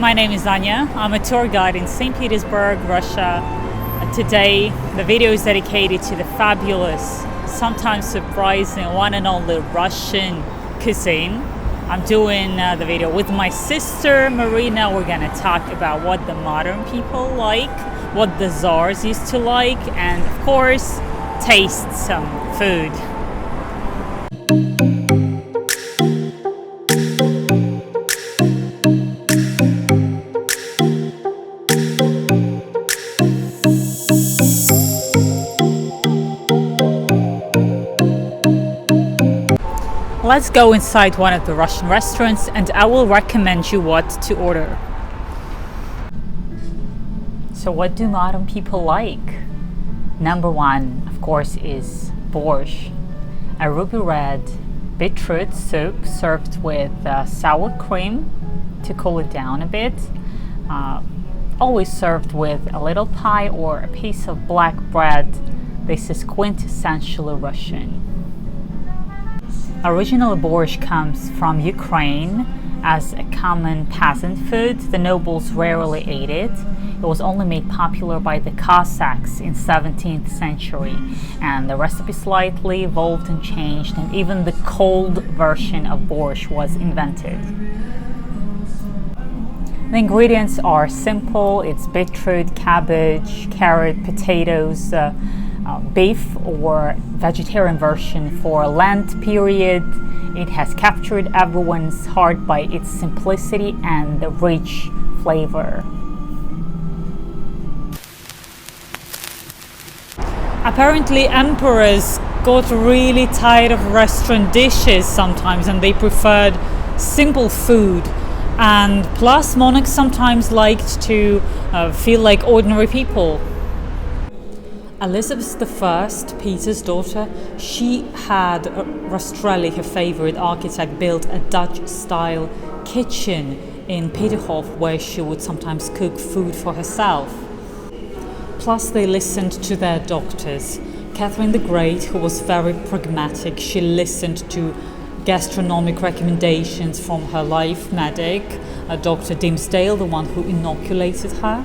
My name is Anya. I'm a tour guide in Saint Petersburg, Russia. Today, the video is dedicated to the fabulous, sometimes surprising, one and only Russian cuisine. I'm doing the video with my sister Marina. We're gonna talk about what the modern people like, what the Tsars used to like, and of course, taste some food. Let's go inside one of the Russian restaurants and I will recommend you what to order. So what do modern people like? Number one, of course, is borscht, a ruby red beetroot soup served with sour cream to cool it down a bit. Always served with a little pie or a piece of black bread. This is quintessentially Russian. Original borscht comes from Ukraine as a common peasant food. The nobles rarely ate it. It was only made popular by the Cossacks in 17th century, and the recipe slightly evolved and changed, and even the cold version of borscht was invented. The ingredients are simple. It's beetroot, cabbage, carrot, potatoes, beef or vegetarian version for Lent period. It has captured everyone's heart by its simplicity and the rich flavor. Apparently emperors got really tired of restaurant dishes sometimes and they preferred simple food. And plus monarchs sometimes liked to feel like ordinary people. Elizabeth I, Peter's daughter, she had Rastrelli, her favorite architect, built a Dutch-style kitchen in Peterhof where she would sometimes cook food for herself. Plus they listened to their doctors. Catherine the Great, who was very pragmatic, she listened to gastronomic recommendations from her life medic, Dr. Dimsdale, the one who inoculated her.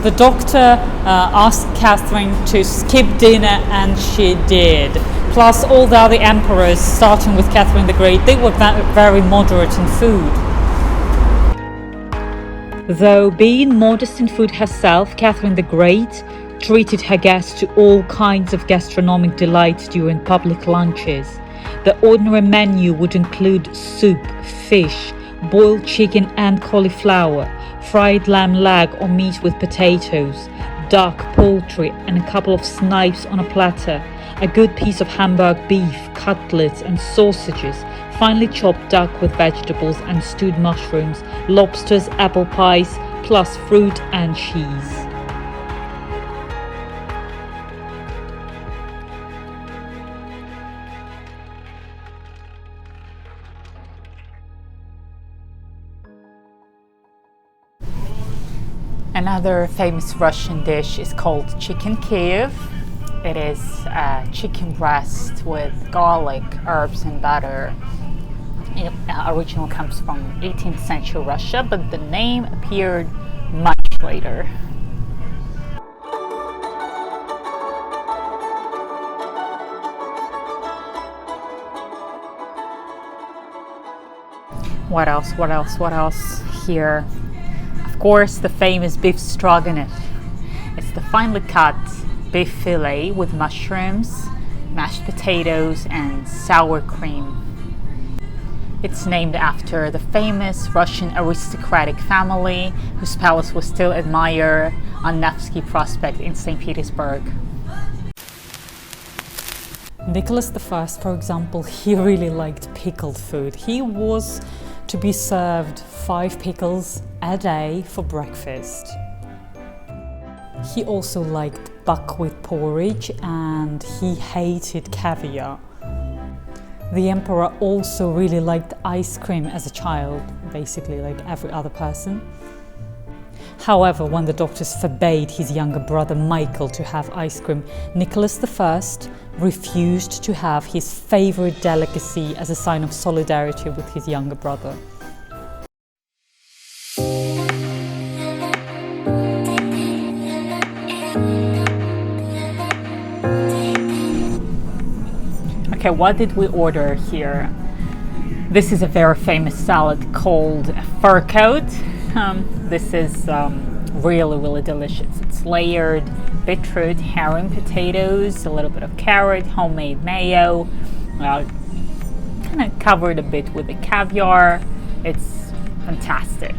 The doctor asked Catherine to skip dinner and she did. Plus all the other emperors, starting with Catherine the Great, they were very moderate in food. Though being modest in food herself, Catherine the Great treated her guests to all kinds of gastronomic delights during public lunches. The ordinary menu would include soup, fish, boiled chicken and cauliflower, fried lamb leg or meat with potatoes, duck, poultry and a couple of snipes on a platter, a good piece of Hamburg beef, cutlets and sausages, finely chopped duck with vegetables and stewed mushrooms, lobsters, apple pies, plus fruit and cheese. Another famous Russian dish is called chicken Kiev. It is a chicken breast with garlic, herbs and butter. It originally comes from 18th century Russia, but the name appeared much later. What else here? Of course, the famous beef stroganoff. It's the finely cut beef fillet with mushrooms, mashed potatoes and sour cream. It's named after the famous Russian aristocratic family whose palace was still admired on Nevsky Prospect in St. Petersburg. Nicholas I, for example, he really liked pickled food. He was to be served 5 pickles a day for breakfast. He also liked buckwheat porridge and he hated caviar. The emperor also really liked ice cream as a child, basically like every other person. However, when the doctors forbade his younger brother Michael to have ice cream, Nicholas I refused to have his favorite delicacy as a sign of solidarity with his younger brother. Okay, what did we order here? This is a very famous salad called a fur coat. This is really delicious. It's layered beetroot, herring, potatoes, a little bit of carrot, homemade mayo, kind of covered a bit with the caviar. It's fantastic.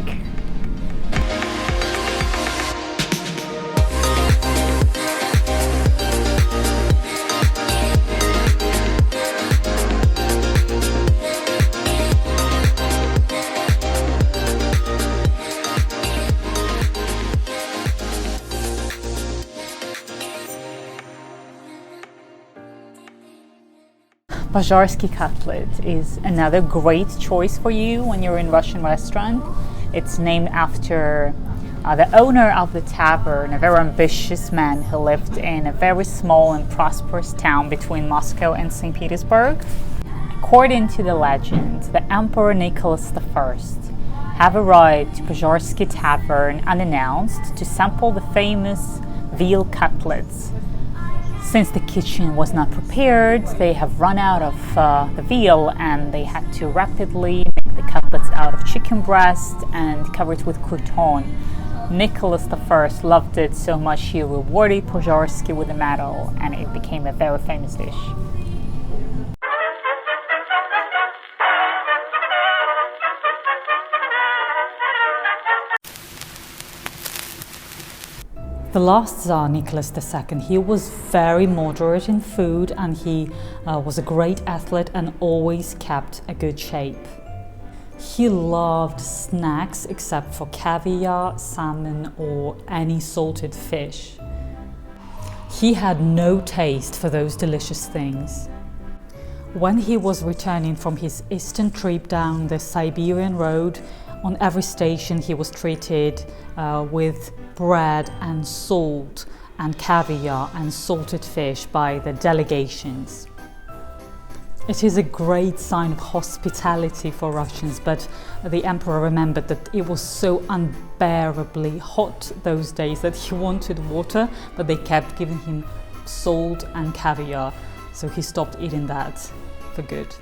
Balaski Cutlet is another great choice for you when you're in Russian restaurant. It's named after the owner of the tavern, a very ambitious man who lived in a very small and prosperous town between Moscow and Saint Petersburg. According to the legend, the Emperor Nicholas I have arrived to Balaski Tavern unannounced to sample the famous veal cutlets. Since the kitchen was not prepared, they have run out of the veal and they had to rapidly make the cutlets out of chicken breast and cover it with crouton. Nicholas I loved it so much he rewarded Balaski with a medal, and it became a very famous dish. The Lost Tsar, Nicholas II, he was very moderate in food, and he was a great athlete and always kept a good shape. He loved snacks except for caviar, salmon or any salted fish. He had no taste for those delicious things. When he was returning from his eastern trip down the Siberian road, on every station he was treated with bread and salt and caviar and salted fish by the delegations. It is a great sign of hospitality for Russians, but the emperor remembered that it was so unbearably hot those days that he wanted water, but they kept giving him salt and caviar, so he stopped eating that for good.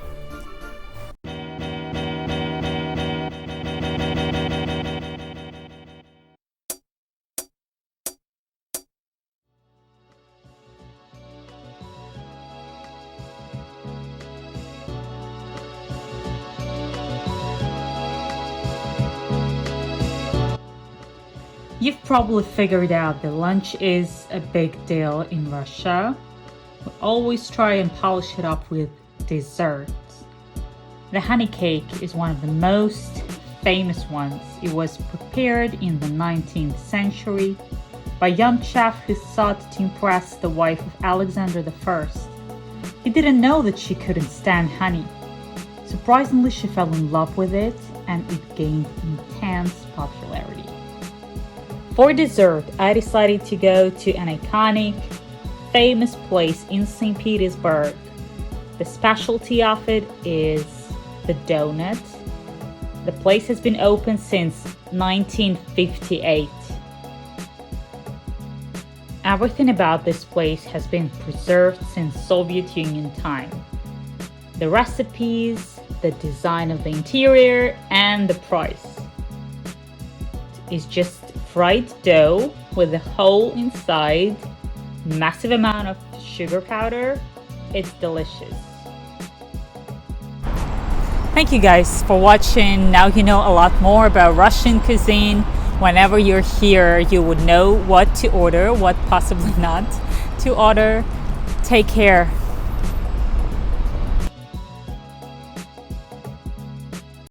You've probably figured out that lunch is a big deal in Russia. We always try and polish it up with desserts. The honey cake is one of the most famous ones. It was prepared in the 19th century by a young chef who sought to impress the wife of Alexander I. He didn't know that she couldn't stand honey. Surprisingly, she fell in love with it, and it gained intense popularity. For dessert, I decided to go to an iconic, famous place in Saint Petersburg. The specialty of it is the donut. The place has been open since 1958. Everything about this place has been preserved since Soviet Union time. The recipes, the design of the interior, and the price. It's just fried dough with a hole inside, massive amount of sugar powder. It's delicious. Thank you guys for watching. Now you know a lot more about Russian cuisine. Whenever you're here, you would know what to order, what possibly not to order. Take care.